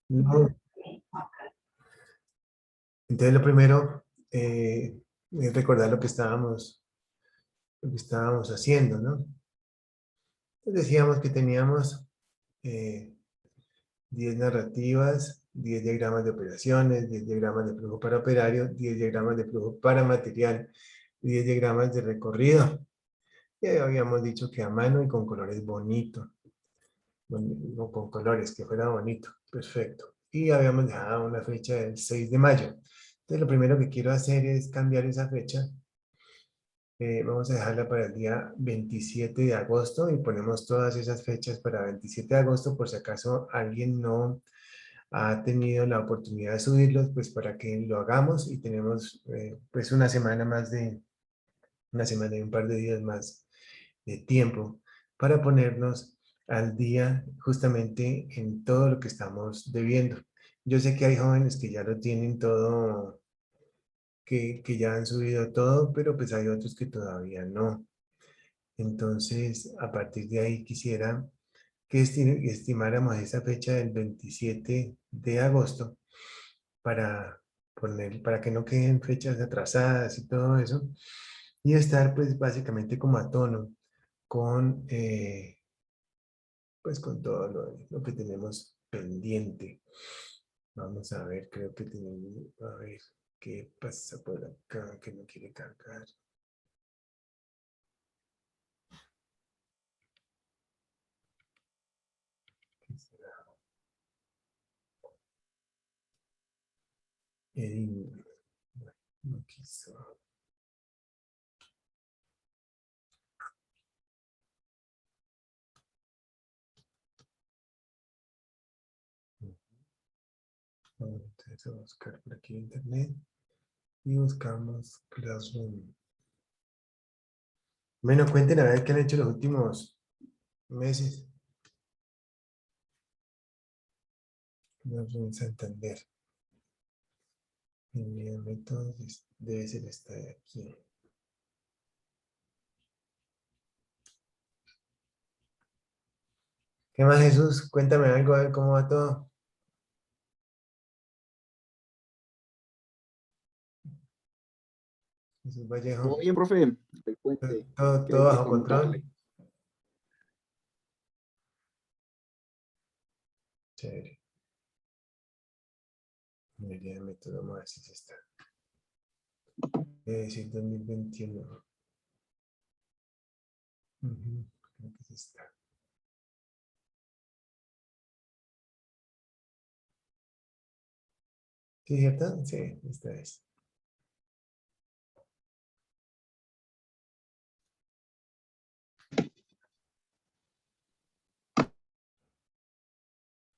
No. Entonces, lo primero es recordar lo que estábamos haciendo, ¿no? Entonces, decíamos que teníamos eh, 10 narrativas, 10 diagramas de operaciones, 10 diagramas de flujo para operario, 10 diagramas de flujo para material, 10 diagramas de recorrido. Y habíamos dicho que a mano y con colores bonito, no con colores, que fuera bonito, perfecto. Y habíamos dejado una fecha del 6 de mayo. Entonces, lo primero que quiero hacer es cambiar esa fecha. Vamos a dejarla para el día 27 de agosto y ponemos todas esas fechas para 27 de agosto por si acaso alguien no ha tenido la oportunidad de subirlos, pues para que lo hagamos y tenemos pues una semana y un par de días más de tiempo para ponernos al día justamente en todo lo que estamos debiendo. Yo sé que hay jóvenes que ya lo tienen todo, que ya han subido todo, pero pues hay otros que todavía no. Entonces, a partir de ahí quisiera que estimáramos esa fecha del 27 de agosto para que no queden fechas atrasadas y todo eso, y estar pues básicamente como a tono con, pues, con todo lo que tenemos pendiente. Vamos a ver, creo que tenemos, a ver qué pasa por acá, que no quiere cargar. ¿Qué será? Edin, no quiso. Entonces a buscar por aquí en internet y buscamos Classroom. Bueno, cuenten a ver qué han hecho los últimos meses. Classroom Santander. Mi método debe ser esta de aquí. ¿Qué más, Jesús? Cuéntame algo, a ver cómo va todo. Jesús Todo Vallejo. bien, profe. Le cuente Todo, que hay todo que bajo contarle. control. Chévere. Minería de método, vamos a ver si es esta. Debe decir 2021. Ujú, creo que es esta. ¿Sí, cierto? Sí, esta es.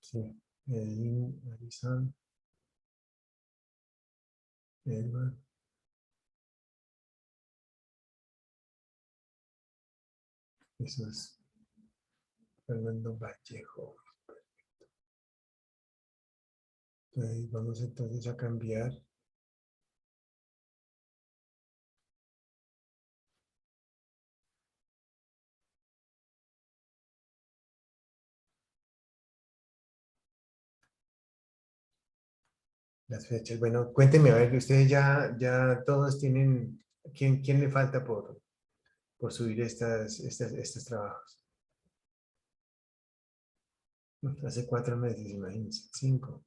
Sí. Edwin, Arizona, Edward. Eso es Fernando Vallejo. Entonces, vamos entonces a cambiar las fechas. Bueno, cuéntenme, a ver, ustedes ya todos tienen, ¿quién le falta por subir estos trabajos? Hace 4 meses, imagínense, 5.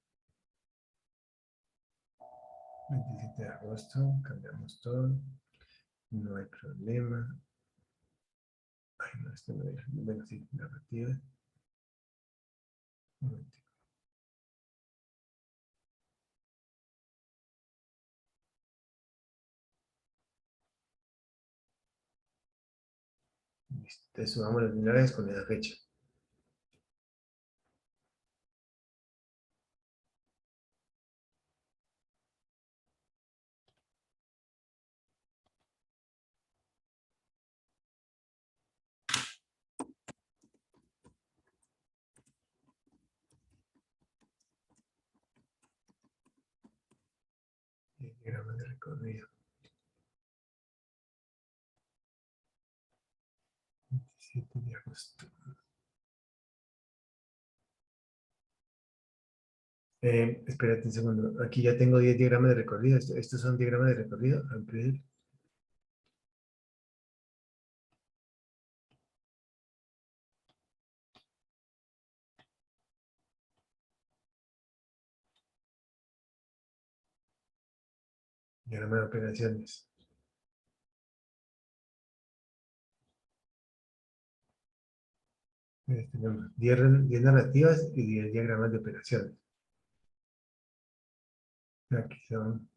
27 de agosto, cambiamos todo, no hay problema. Ay, no, esto no era, bueno, sí, narrativa. Un momentico. Listo, entonces subámoslo de una vez con esa fecha. Diagrama de recorrido. 27 de agosto. Espérate un segundo. Aquí ya tengo 10 diagramas de recorrido. Estos son diagramas de recorrido. Abrir. Diagrama de operaciones. Tenemos 10 narrativas y 10 diagramas de operaciones. Aquí son.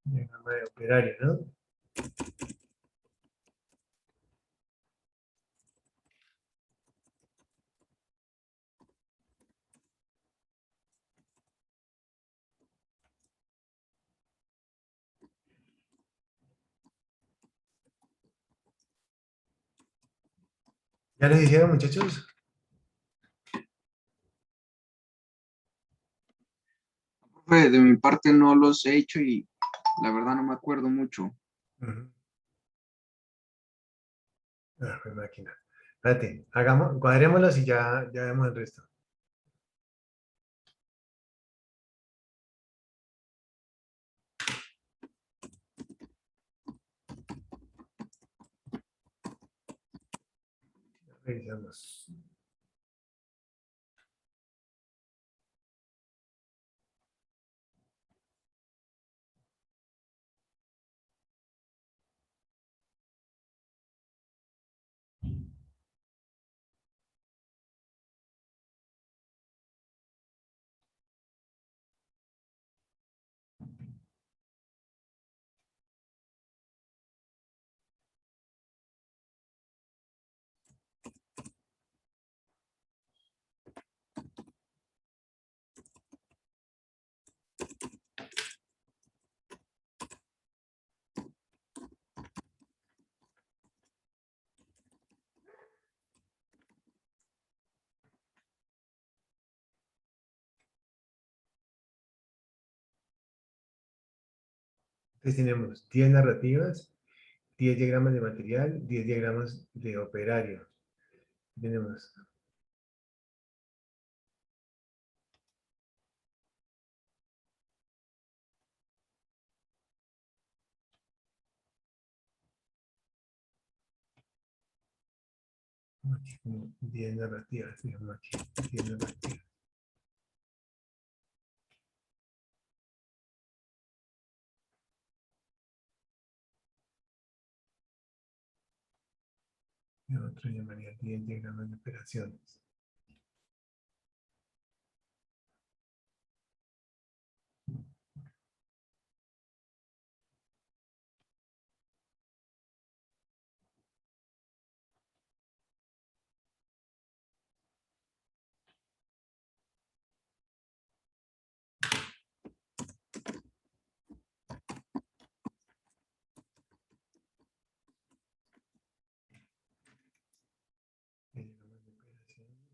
Diagrama de operario, ¿no? ¿Ya los hicieron, muchachos? Profe, de mi parte no los he hecho y la verdad no me acuerdo mucho. Ujú. Ah, pues máquina. Espérate, hagamos, cuadrémoslos y ya vemos el resto. Revisamos. Entonces tenemos 10 narrativas, 10 diagramas de material, 10 diagramas de operario. Tenemos aquí como 10 narrativas, digamos aquí, 10 narrativas. Y otro llamaría 10 diagramas de operaciones. Diagramas de operaciones.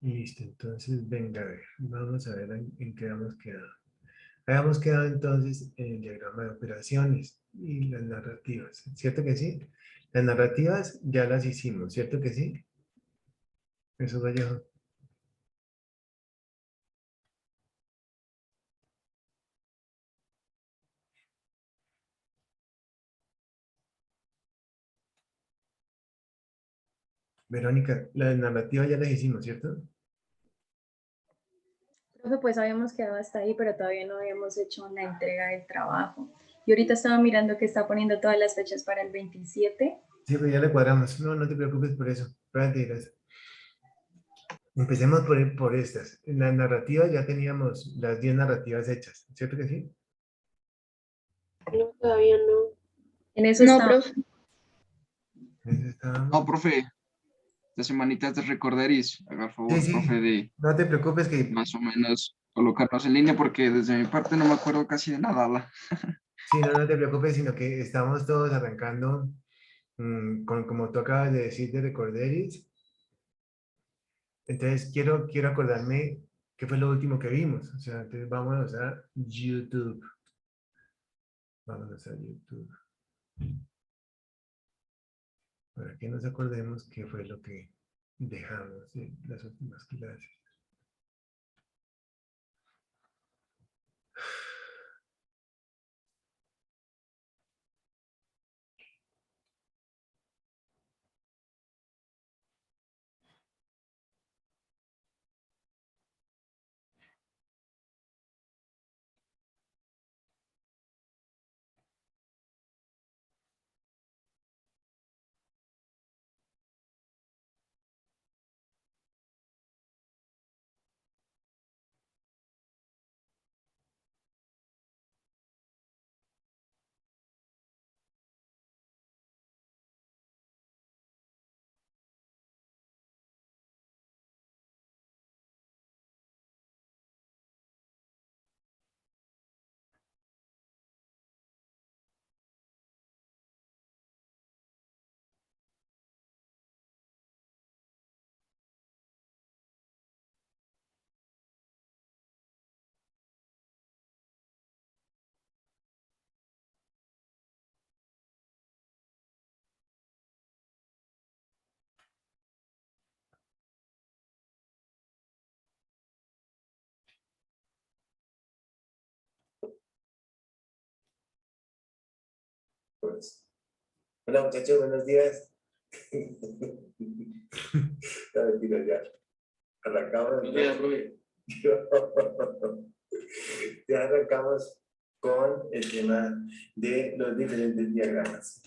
Listo, entonces venga a ver, vamos a ver en qué hemos quedado. Habíamos quedado entonces en el diagrama de operaciones y las narrativas, ¿cierto que sí? Las narrativas ya las hicimos, ¿cierto que sí? Eso Vallejo. Verónica, las narrativas ya las hicimos, ¿cierto? Profe, pues habíamos quedado hasta ahí, pero todavía no habíamos hecho la entrega del trabajo. Y ahorita estaba mirando que está poniendo todas las fechas para el 27. Sí, pues ya le cuadramos. No, no te preocupes por eso. Espérate, empecemos por estas. En las narrativas ya teníamos las 10 narrativas hechas, ¿cierto que sí? No, todavía no. En eso No, está. profe. En eso estábamos. No, profe, las semanitas de Recorderis, haga el Sí, favor, profe, sí, de no te preocupes que, más o menos colocarnos en línea, porque desde mi parte no me acuerdo casi de nada. sí, no, no te preocupes, sino que estamos todos arrancando con, como tú acabas de decir, de Recorderis. Entonces quiero acordarme qué fue lo último que vimos. O sea, entonces vámonos a YouTube. Vámonos a YouTube. Para que nos acordemos qué fue lo que dejamos en las últimas clases. Pues, hola muchachos, buenos días. Ya, mentira, ya. Arrancamos. Buenos días, profe. Ya arrancamos con el tema de los diferentes diagramas.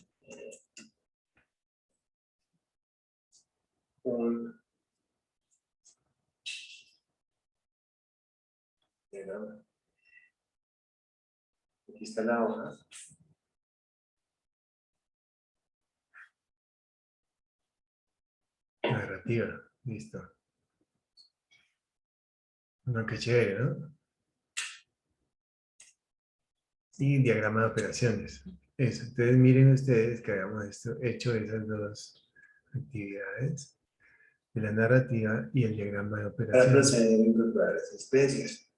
Un diagrama. Aquí está la hoja. Narrativa, listo. No, qué chévere, ¿no? Y diagrama de operaciones. Eso, entonces miren ustedes que habíamos hecho esas dos actividades de la narrativa y el diagrama de operaciones. Para proceder a incorporar las especies.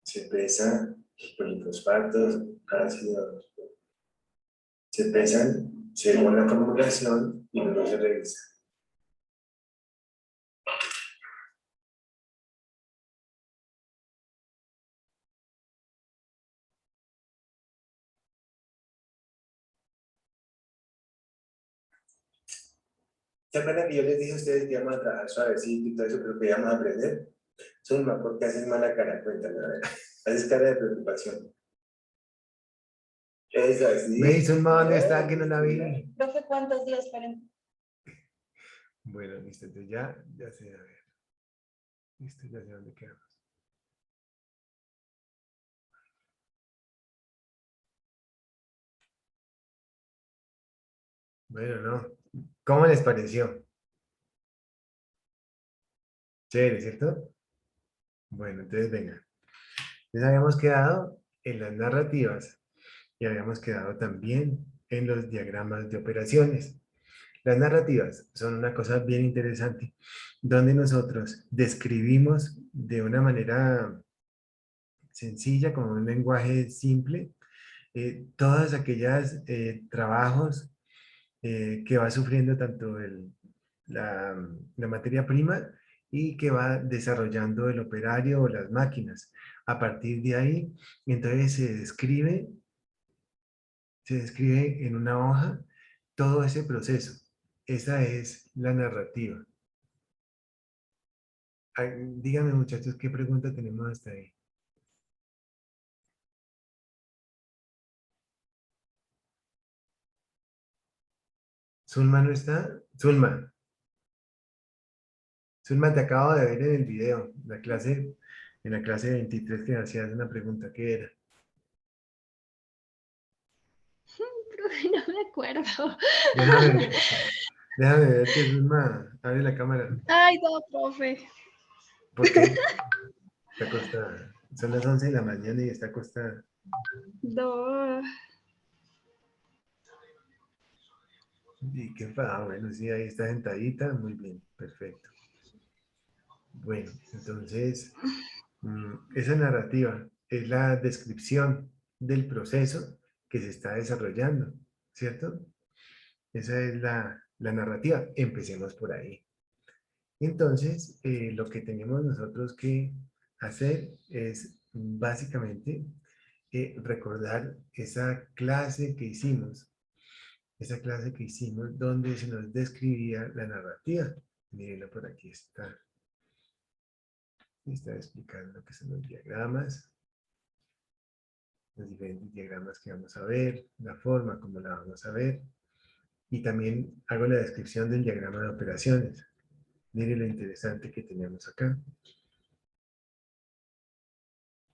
Se pesa polifosfatos, ácidos. Se pesan según la formulación y luego se revisa. ¿Se acuerdan que yo les dije a ustedes que íbamos a trabajar suavecito y todo eso, pero que íbamos a aprender? Son más porque haces mala cara, cuéntame, a ver. Haces cara de preocupación. Es así. Me hizo un ¿dónde está? Que no la vi. Profe, ¿cuántos días para Bueno, listo, entonces ya sé, a ver. Listo, ya sé dónde quedamos. Bueno, no. ¿Cómo les pareció? Chévere, ¿cierto? Bueno, entonces venga. Entonces habíamos quedado en las narrativas y habíamos quedado también en los diagramas de operaciones. Las narrativas son una cosa bien interesante, donde nosotros describimos de una manera sencilla, como un lenguaje simple, todas aquellas trabajos que va sufriendo tanto la materia prima y que va desarrollando el operario o las máquinas. A partir de ahí, entonces se describe en una hoja todo ese proceso. Esa es la narrativa. Ay, díganme, muchachos, ¿qué pregunta tenemos hasta ahí? ¿Zulma no está? Zulma. Zulma, te acabo de ver en el video, en la clase 23 que hacías una pregunta, ¿qué era? Profe, no me acuerdo. Déjame, déjame verte, Zulma. Abre la cámara. Ay, no, profe. ¿Por qué? Está acostada. Son las 11 de la mañana y está acostada. No. Y qué enfadado. Bueno, sí, ahí está sentadita. Muy bien, perfecto. Bueno, entonces, esa narrativa es la descripción del proceso que se está desarrollando, ¿cierto? Esa es la narrativa. Empecemos por ahí. Entonces, lo que tenemos nosotros que hacer es básicamente recordar esa clase que hicimos donde se nos describía la narrativa. Mírenlo por aquí está explicando lo que son los diagramas, los diferentes diagramas que vamos a ver, la forma como la vamos a ver, y también hago la descripción del diagrama de operaciones. Miren lo interesante que tenemos acá,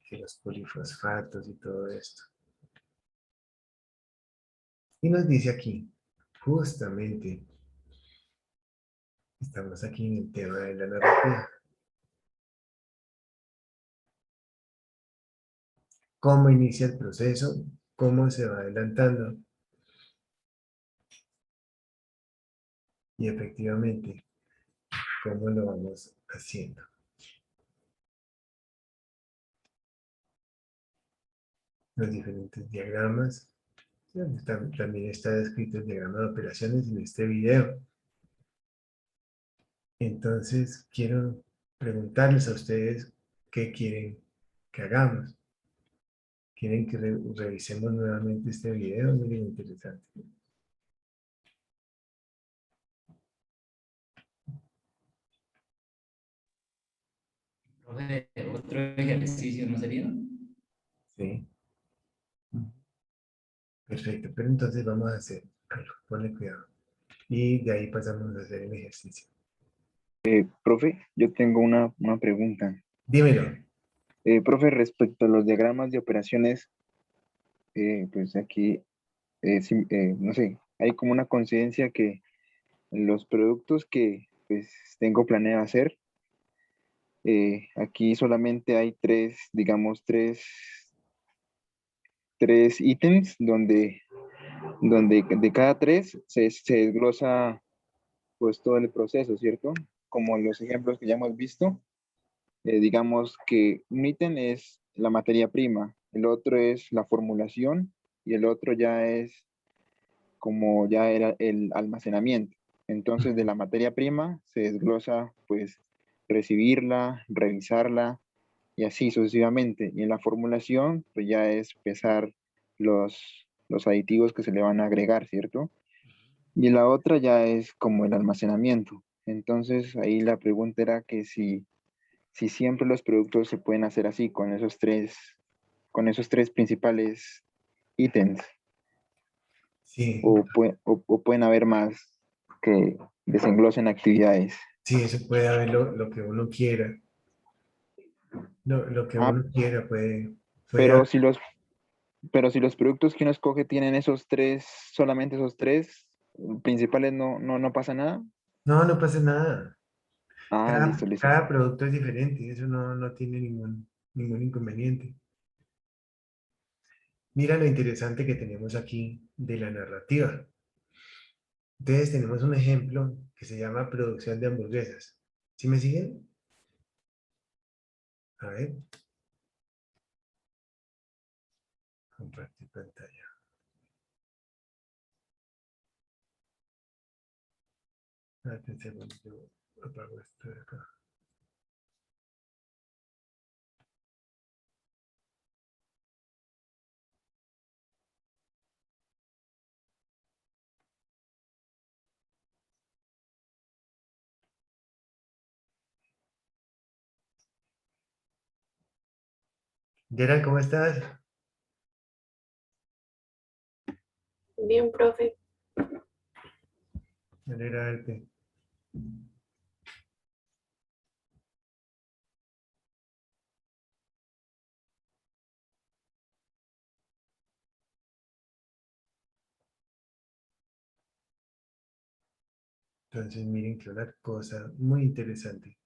que los polifosfatos y todo esto. Y nos dice aquí, justamente, estamos aquí en el tema de la narrativa. Cómo inicia el proceso, cómo se va adelantando. Y efectivamente, cómo lo vamos haciendo. Los diferentes diagramas. También está descrito el diagrama de operaciones en este video. Entonces, quiero preguntarles a ustedes qué quieren que hagamos. ¿Quieren que revisemos nuevamente este video? Miren, interesante. Profe, otro ejercicio, ¿no sería? Sí. Perfecto, pero entonces vamos a hacer algo. Ponle cuidado. Y de ahí pasamos a hacer el ejercicio. Profe, yo tengo una pregunta. Dímelo. Profe, respecto a los diagramas de operaciones, pues aquí, no sé, hay como una coincidencia que en los productos que pues tengo planeado hacer, aquí solamente hay digamos, tres ítems donde de cada tres se desglosa pues todo el proceso, ¿cierto? Como los ejemplos que ya hemos visto. Digamos que un ítem es la materia prima, el otro es la formulación y el otro ya es como ya era el almacenamiento. Entonces de la materia prima se desglosa pues recibirla, revisarla y así sucesivamente. Y en la formulación pues ya es pesar los aditivos que se le van a agregar, ¿cierto? Y la otra ya es como el almacenamiento. Entonces ahí la pregunta era que si siempre los productos se pueden hacer así, con esos tres principales ítems, Sí, o pueden haber más que desenglosen actividades. sí, eso puede haber lo que uno quiera. Lo que Ah, uno quiera puede pero haber. si los, pero si los productos que uno escoge tienen esos tres, solamente esos tres principales, no pasa nada. No, no pasa nada. Ah, listo, listo. Cada producto es diferente, eso no tiene ningún inconveniente. Mira lo interesante que tenemos aquí de la narrativa. Entonces tenemos un ejemplo que se llama producción de hamburguesas. ¿Sí me siguen? A ver. Compartir pantalla. Atención, yo apago esto de acá. Gerald, ¿cómo estás? Bien, profe. Me alegra verte. Entonces, miren que una cosa muy interesante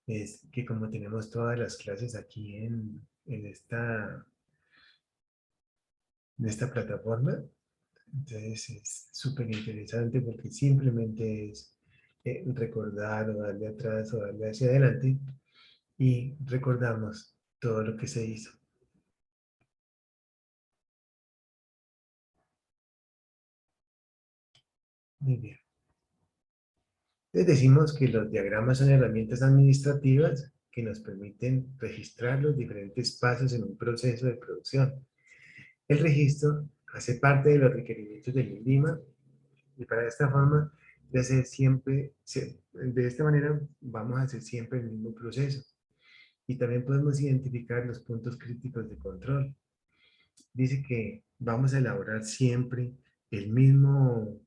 es que como tenemos todas las clases aquí en esta plataforma, entonces es súper interesante porque simplemente es recordar o darle atrás o darle hacia adelante y recordamos todo lo que se hizo. Muy bien. Les decimos que los diagramas son herramientas administrativas que nos permiten registrar los diferentes pasos en un proceso de producción. El registro hace parte de los requerimientos del INVIMA y para esta forma de esta manera vamos a hacer siempre el mismo proceso. Y también podemos identificar los puntos críticos de control. Dice que vamos a elaborar siempre el mismo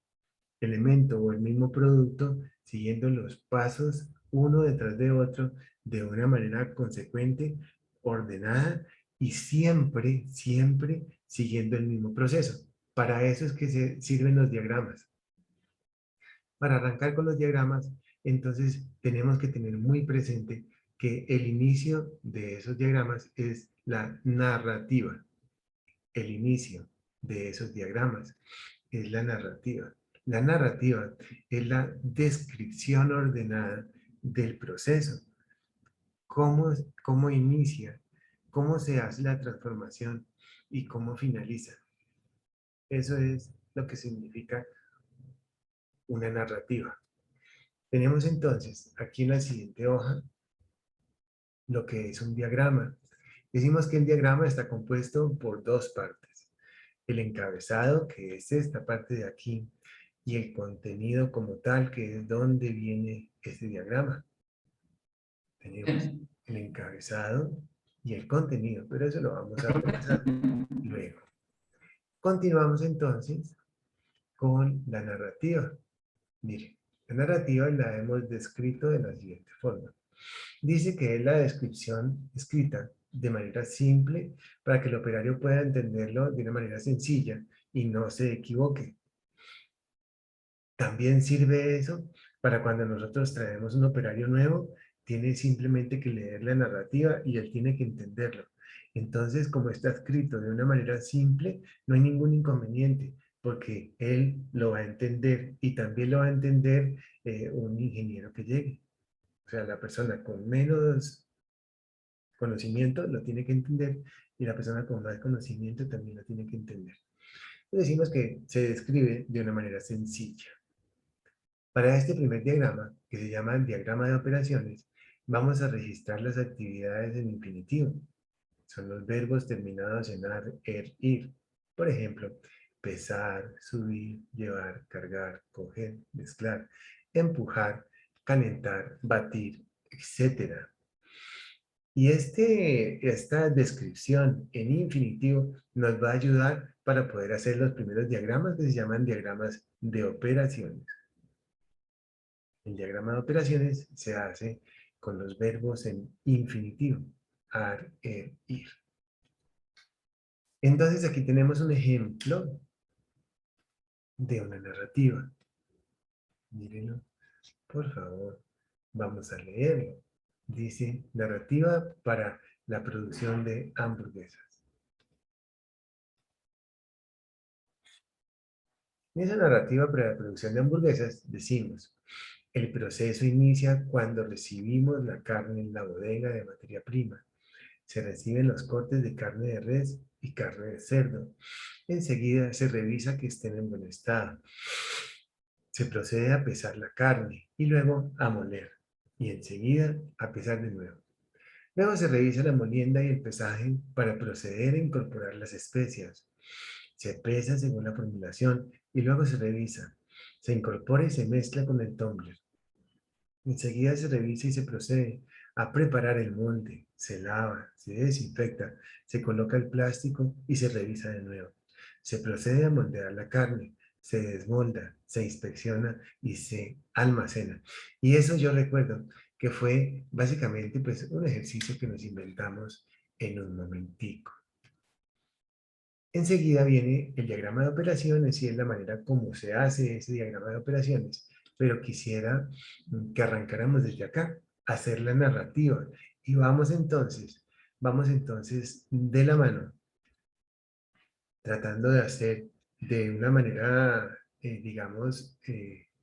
elemento o el mismo producto siguiendo los pasos uno detrás de otro de una manera consecuente, ordenada y siempre, siempre siguiendo el mismo proceso. Para eso es que se sirven los diagramas. Para arrancar con los diagramas, entonces tenemos que tener muy presente que el inicio de esos diagramas es la narrativa. El inicio de esos diagramas es la narrativa. La narrativa es la descripción ordenada del proceso. Cómo inicia, cómo se hace la transformación y cómo finaliza. Eso es lo que significa una narrativa. Tenemos entonces aquí en la siguiente hoja lo que es un diagrama. Decimos que el diagrama está compuesto por dos partes. El encabezado, que es esta parte de aquí, y el contenido como tal, que es donde viene este diagrama. Tenemos el encabezado y el contenido, pero eso lo vamos a revisar luego. Continuamos entonces con la narrativa. Miren, la narrativa la hemos descrito de la siguiente forma. Dice que es la descripción escrita de manera simple para que el operario pueda entenderlo de una manera sencilla y no se equivoque. También sirve eso para cuando nosotros traemos un operario nuevo, tiene simplemente que leer la narrativa y él tiene que entenderlo. Entonces, como está escrito de una manera simple, no hay ningún inconveniente, porque él lo va a entender y también lo va a entender un ingeniero que llegue. O sea, la persona con menos conocimiento lo tiene que entender y la persona con más conocimiento también lo tiene que entender. Decimos que se describe de una manera sencilla. Para este primer diagrama, que se llama el diagrama de operaciones, vamos a registrar las actividades en infinitivo. Son los verbos terminados en ar, ir. Por ejemplo, pesar, subir, llevar, cargar, coger, mezclar, empujar, calentar, batir, etc. Y esta descripción en infinitivo nos va a ayudar para poder hacer los primeros diagramas que se llaman diagramas de operaciones. El diagrama de operaciones se hace con los verbos en infinitivo, ar, ir. Entonces aquí tenemos un ejemplo de una narrativa. Mírenlo, por favor, vamos a leerlo. Dice, narrativa para la producción de hamburguesas. En esa narrativa para la producción de hamburguesas decimos, el proceso inicia cuando recibimos la carne en la bodega de materia prima. Se reciben los cortes de carne de res y carne de cerdo. Enseguida se revisa que estén en buen estado. Se procede a pesar la carne y luego a moler. Y enseguida a pesar de nuevo. Luego se revisa la molienda y el pesaje para proceder a incorporar las especias. Se pesa según la formulación y luego se revisa. Se incorpora y se mezcla con el tumbler. Enseguida se revisa y se procede a preparar el molde. Se lava, se desinfecta, se coloca el plástico y se revisa de nuevo. Se procede a moldear la carne, se desmolda, se inspecciona y se almacena. Y eso yo recuerdo que fue básicamente pues, un ejercicio que nos inventamos en un momentico. Enseguida viene el diagrama de operaciones y es la manera como se hace ese diagrama de operaciones. Pero quisiera que arrancáramos desde acá, hacer la narrativa. Y vamos entonces de la mano, tratando de hacer de una manera, digamos,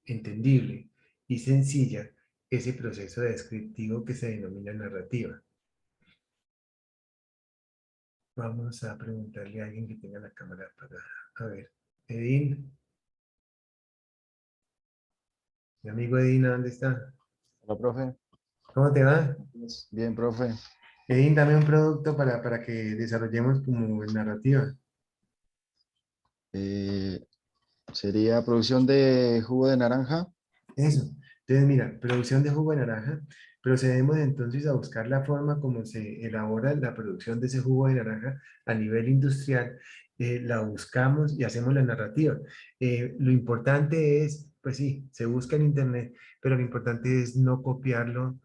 entendible y sencilla ese proceso descriptivo que se denomina narrativa. Vamos a preguntarle a alguien que tenga la cámara apagada. A ver, Edín. Mi amigo Edín, ¿dónde está? Hola, profe. ¿Cómo te va? Bien, profe. Edín, dame un producto para que desarrollemos como narrativa. Eh, Sería producción de jugo de naranja. Eso. Entonces, mira, producción de jugo de naranja. Procedemos entonces a buscar la forma como se elabora la producción de ese jugo de naranja a nivel industrial. La buscamos y hacemos la narrativa. Lo importante es, pues sí, se busca en internet, pero lo importante es no copiarlo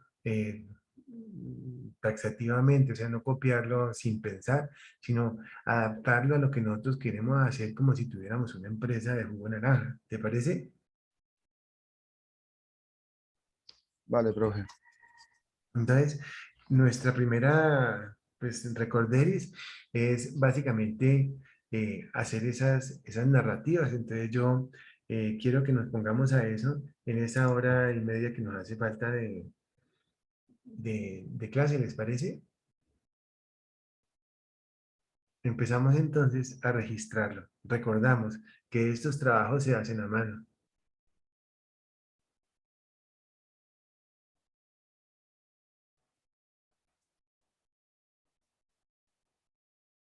taxativamente, o sea, no copiarlo sin pensar, sino adaptarlo a lo que nosotros queremos hacer como si tuviéramos una empresa de jugo de naranja. ¿Te parece? Vale, profe. Entonces, nuestra primera, pues, recorderis es básicamente hacer esas narrativas. Entonces, yo quiero que nos pongamos a eso en esa hora y media que nos hace falta de clase, ¿les parece? Empezamos entonces a registrarlo. Recordamos que estos trabajos se hacen a mano.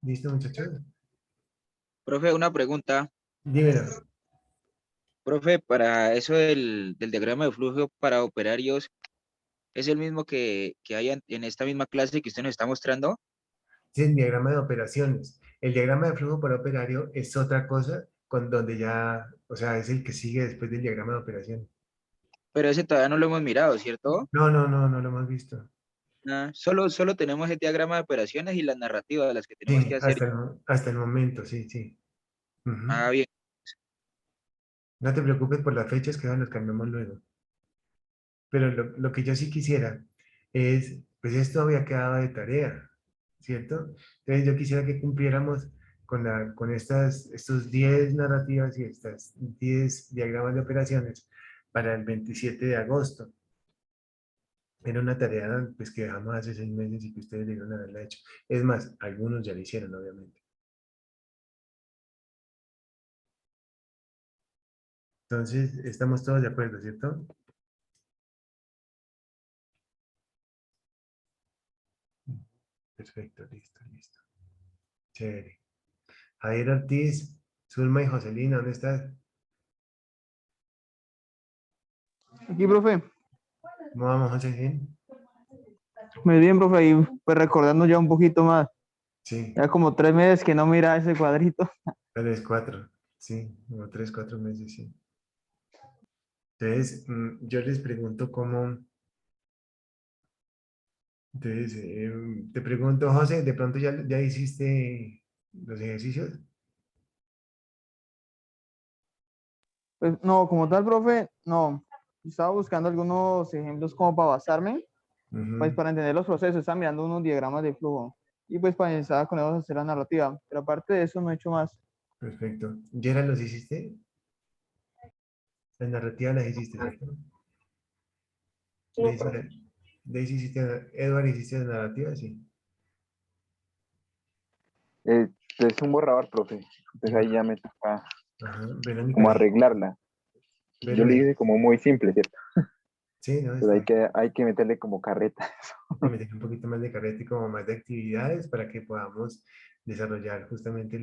¿Listo, muchachos? Profe, una pregunta. Dímelo. Profe, para eso del diagrama de flujo para operarios, ¿es el mismo que hay en esta misma clase que usted nos está mostrando? Es el diagrama de operaciones. El diagrama de flujo por operario es otra cosa con donde ya, o sea, es el que sigue después del diagrama de operaciones. Pero ese todavía no lo hemos mirado, ¿cierto? No lo hemos visto. Ah, solo tenemos el diagrama de operaciones y las narrativas de las que tenemos Sí, que hacer. hasta el momento, sí, sí. Ujú. Ah, bien. No te preocupes por las fechas que nos cambiamos luego. Pero lo que yo sí quisiera es, pues esto había quedado de tarea, ¿cierto? Entonces yo quisiera que cumpliéramos con estos 10 narrativas y estas 10 diagramas de operaciones para el 27 de agosto. Era una tarea pues, que dejamos hace 6 meses y que ustedes debieron haberla hecho. Es más, algunos ya lo hicieron, obviamente. Entonces, estamos todos de acuerdo, ¿cierto? Perfecto, listo, listo. Chévere. Javier Ortiz, Zulma y Joselina, ¿dónde estás? Aquí, profe. ¿Cómo vamos, José? Muy bien, profe. Y pues recordando ya un poquito más. Sí, Ya como 3 meses que no mira ese cuadrito. tal vez 4, sí, como 3, 4 meses, sí. Entonces, yo les pregunto cómo, entonces, te pregunto, José, ¿de pronto ya hiciste los ejercicios? Pues no, como tal, profe, no. Estaba buscando algunos ejemplos como para basarme, pues Ujú, para entender los procesos. Estaba mirando unos diagramas de flujo. Y pues pensaba con ellos hacer la narrativa. Pero aparte de eso, no he hecho más. perfecto. ¿Gerald los hiciste? Las narrativas las hiciste, ¿cierto? No, Daisy, profe. Daisy hiciste, Edward, hiciste las narrativas, sí. Es un borrador, profe. Entonces ahí ya me toca Ajá. Verónica, como arreglarla. Yo Vero, le hice como muy simple, ¿cierto? sí, no, Pero está bien. hay que meterle como carreta. Y meter un poquito más de carrete y como más de actividades para que podamos desarrollar justamente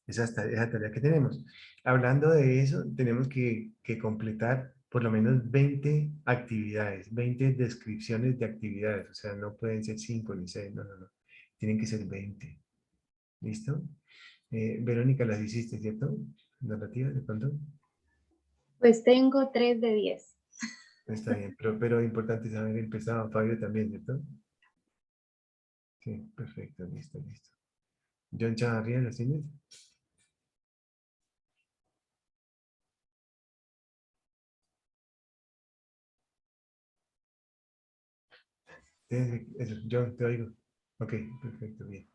esa tarea que tenemos. Hablando de eso, tenemos que completar por lo menos 20 actividades, 20 descripciones de actividades, o sea, no pueden ser 5 ni 6, no, no, no, tienen que ser 20. ¿Listo? Verónica, las hiciste, ¿cierto? Narrativa, de pronto. Pues tengo 3 de 10. Está bien, pero importante saber el pesado, Fabio también, ¿cierto? Sí, perfecto, listo, listo. John Chavarría, ¿los tienes? Eso, John, te oigo. Ok, perfecto, bien.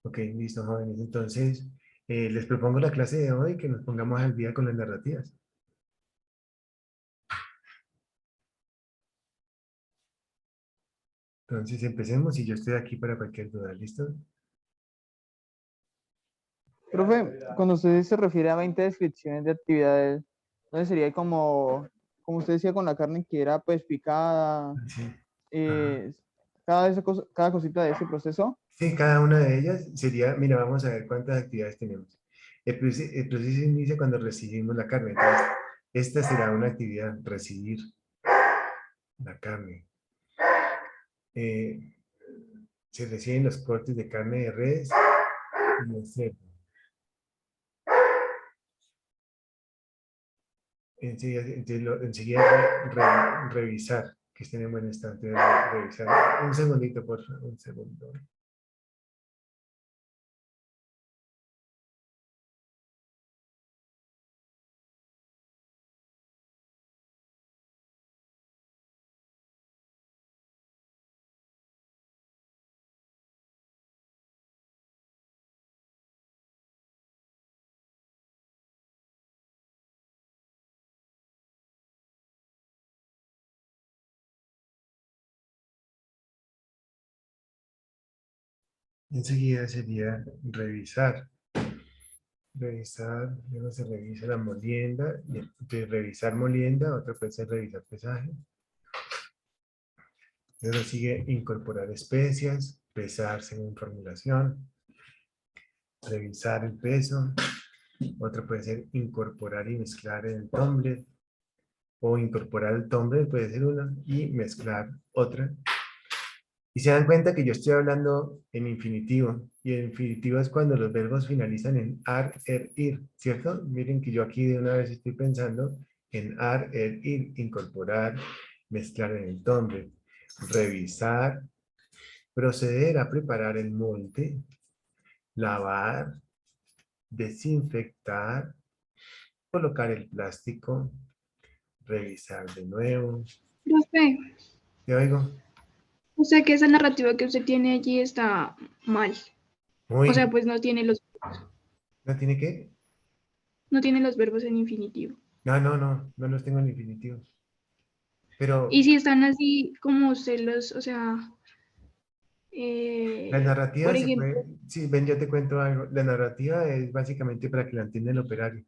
Ok, listo, jóvenes. Entonces, les propongo la clase de hoy que nos pongamos al día con las narrativas. Entonces, empecemos y yo estoy aquí para cualquier duda, ¿listo? Profe, cuando usted se refiere a 20 descripciones de actividades, entonces sería como usted decía con la carne que era pues picada, Sí. Ajá. eh, cada cosita de ese proceso. Sí, cada una de ellas sería, mira, vamos a ver cuántas actividades tenemos. El proceso inicia cuando recibimos la carne. Entonces, esta será una actividad, recibir la carne. Eh, Se reciben los cortes de carne de res y de cerdo. Enseguida revisar que estén en buen estado. Revisar. Un segundito, por favor, un segundo. Enseguida sería revisar. Revisar, luego se revisa la molienda, de revisar molienda, otra puede ser revisar pesaje. Luego sigue incorporar especias, pesar según formulación, revisar el peso, otra puede ser incorporar y mezclar en el tumbler, o incorporar el tumbler puede ser una, y mezclar otra. Y se dan cuenta que yo estoy hablando en infinitivo, y el infinitivo es cuando los verbos finalizan en ar, er, ir, ¿cierto? Miren que yo aquí de una vez estoy pensando en ar, er, ir, incorporar, mezclar en el nombre, revisar, proceder a preparar el molde, lavar, desinfectar, colocar el plástico, revisar de nuevo. Profe, ¿Te oigo? o sea que esa narrativa que usted tiene allí está mal. O sea, Muy, pues ¿no tiene qué? no tiene los verbos en infinitivo. No, no, no, no los tengo en infinitivo. Pero Y si están así como usted o sea, la narrativa por se ejemplo, puede, sí, ven, yo te cuento algo. La narrativa es básicamente para que la entienda el operario.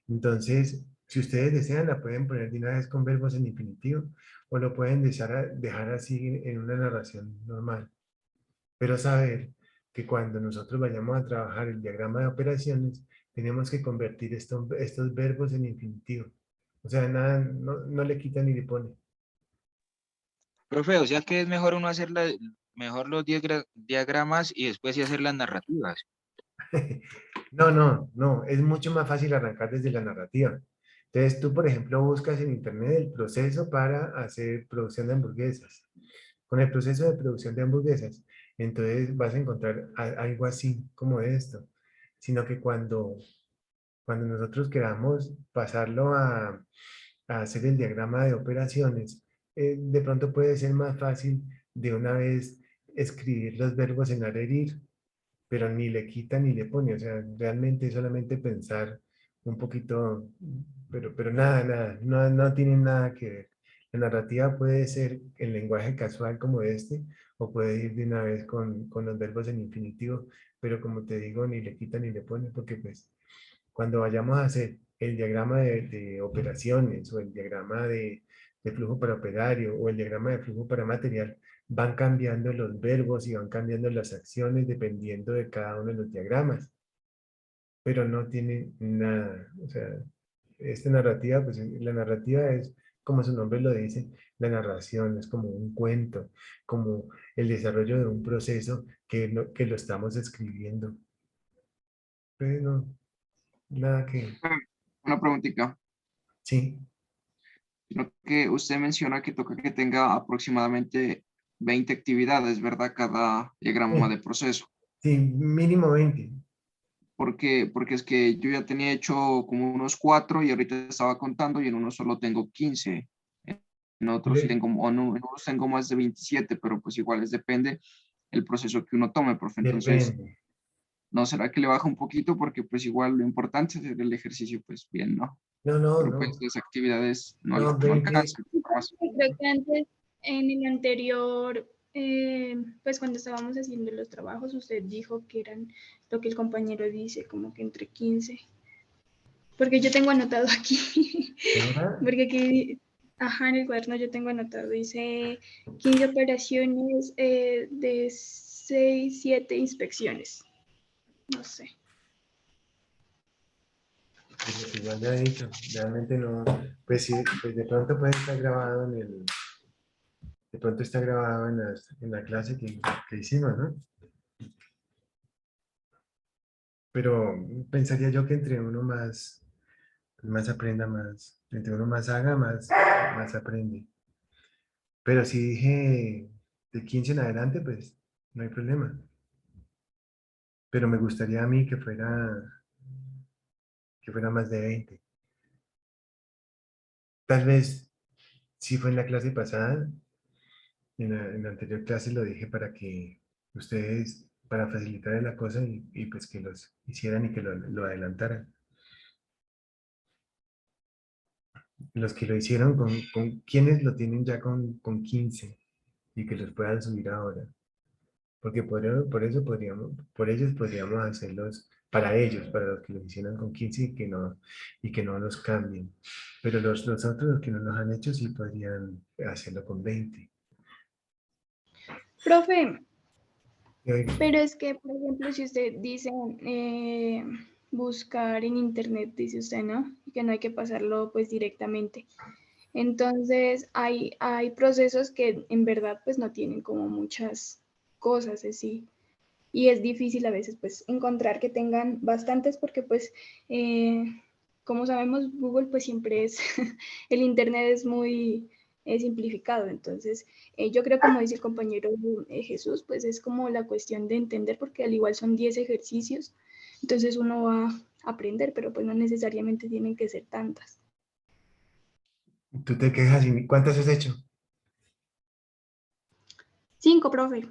Entonces, si ustedes desean, la pueden poner de una vez con verbos en infinitivo o lo pueden dejar así en una narración normal. Pero saber que cuando nosotros vayamos a trabajar el diagrama de operaciones, tenemos que convertir estos verbos en infinitivo. O sea, nada, no le quita ni le pone. Profe, o sea que es mejor uno hacer mejor los diagramas y después sí hacer las narrativas. No, no, no, es mucho más fácil arrancar desde la narrativa. Entonces tú, por ejemplo, buscas en internet el proceso para hacer producción de hamburguesas. Con el proceso de producción de hamburguesas, entonces vas a encontrar algo así como esto. Sino que cuando nosotros queramos pasarlo a hacer el diagrama de operaciones, de pronto puede ser más fácil de una vez escribir los verbos en adherir, pero ni le quita ni le pone, o sea, realmente es solamente pensar un poquito, pero nada, nada, no tienen nada que ver. La narrativa puede ser en lenguaje casual como este, o puede ir de una vez con los verbos en infinitivo, pero como te digo, ni le quita ni le pone, porque pues cuando vayamos a hacer el diagrama de operaciones o el diagrama de flujo para operario o el diagrama de flujo para material, van cambiando los verbos y van cambiando las acciones dependiendo de cada uno de los diagramas, pero no tiene nada. O sea, esta narrativa, pues la narrativa es, como su nombre lo dice, la narración es como un cuento, como el desarrollo de un proceso que lo estamos escribiendo. Pero no, nada que... Una preguntita. Sí, Creo que usted menciona que toca que tenga aproximadamente 20 actividades, ¿verdad? Cada diagrama sí, de proceso. sí, mínimo 20. Porque es que yo ya tenía hecho como unos 4 y ahorita estaba contando y en uno solo tengo 15. En otros sí Le- tengo, o no, en unos tengo más de 27, pero pues igual es depende el proceso que uno tome, profe. Entonces, Depende. ¿no será que le baja un poquito? Porque pues igual lo importante es hacer el ejercicio pues bien, ¿no? No, no, Pero pues no. las actividades no, No, no 20. alcanzan. Más. Creo que antes, en el anterior, pues cuando estábamos haciendo los trabajos, usted dijo que eran lo que el compañero dice, como que entre 15. Porque yo tengo anotado aquí, ¿Ahora? porque aquí, ajá, en el cuaderno yo tengo anotado, dice 15 operaciones de 6, 7 inspecciones. No sé. Pues lo que ya le he dicho, realmente no. Pues sí, pues de pronto puede estar grabado de pronto está grabado en la clase que hicimos, ¿no? Pero pensaría yo que entre uno más aprenda más, entre uno más haga, más aprende. Pero si dije de 15 en adelante, pues no hay problema. Pero me gustaría a mí que fuera más de 20. Tal vez si fue en la clase pasada, en la anterior clase lo dije para que ustedes, para facilitar la cosa y pues que los hicieran y que lo adelantaran. Los que lo hicieron con quienes lo tienen ya con 15 y que los puedan subir ahora. Porque por ellos podríamos hacerlos para ellos, para los que lo hicieron con 15 y que no los cambien. Pero los otros, los que no los han hecho, sí podrían hacerlo con 20. Profe, Y oiga, pero es que, por ejemplo, si usted dice buscar en internet, dice usted, ¿no? Que no hay que pasarlo pues directamente. Entonces, hay procesos que en verdad pues no tienen como muchas cosas así. Y es difícil a veces pues encontrar que tengan bastantes porque pues, como sabemos, Google pues siempre es, el internet es muy simplificado. Entonces, yo creo, como dice el compañero Jesús, pues es como la cuestión de entender, porque al igual son 10 ejercicios, entonces uno va a aprender, pero pues no necesariamente tienen que ser tantas. tú te quejas y ¿cuántas has hecho? 5, profe.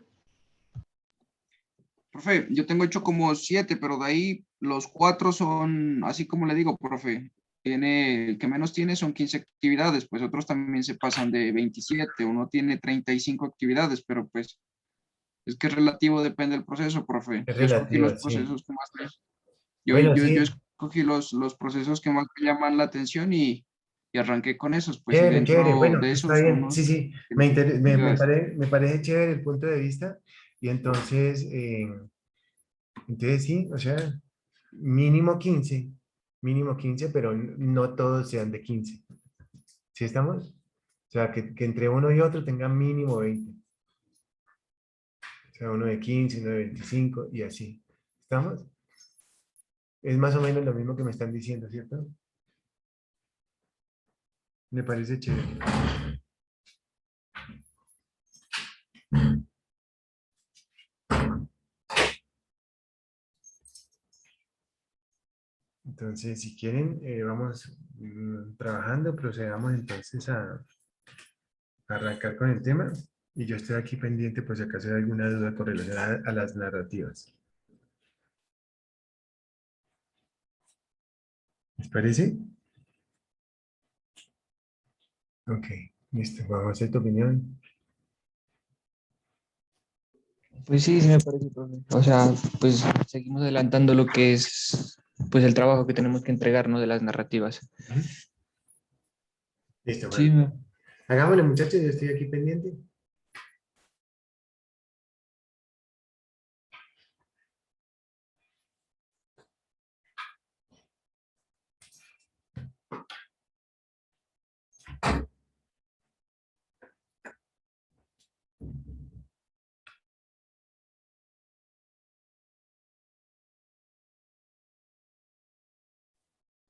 Profe, yo tengo hecho como 7, pero de ahí los 4 son, así como le digo, profe, el que menos tiene son 15 actividades, pues otros también se pasan de 27, uno tiene 35 actividades, pero pues es que es relativo, depende del proceso, profe. Es Yo escogí los relativa, sí. procesos que más yo, Bueno, yo, yo sí, escogí los procesos que más me llaman la atención y arranqué con esos, pues y chévere, chévere. dentro Bueno, de está esos bien. Sí, unos sí, tienen actividades. me parece chévere el punto de vista. Y entonces sí, o sea, mínimo 15, mínimo 15, pero no todos sean de 15. ¿Sí estamos? O sea, que entre uno y otro tengan mínimo 20. O sea, uno de 15, uno de 25 y así. ¿Estamos? Es más o menos lo mismo que me están diciendo, ¿cierto? Me parece chévere. Entonces, si quieren, vamos trabajando, procedamos entonces a arrancar con el tema. Y yo estoy aquí pendiente por si acaso hay alguna duda con relación a las narrativas. ¿Les parece? Ok, listo. Vamos a hacer tu opinión. Pues sí, sí me parece, profe. O sea, pues seguimos adelantando lo que es pues el trabajo que tenemos que entregar, ¿no? De las narrativas. Listo, Sí, bueno. Hagámosle, muchachos, yo estoy aquí pendiente.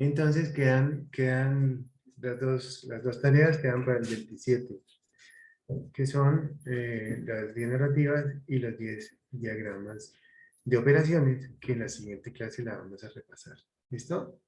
Entonces quedan las dos tareas quedan para el 27, que son las 10 narrativas y los 10 diagramas de operaciones, que en la siguiente clase la vamos a repasar. ¿Listo?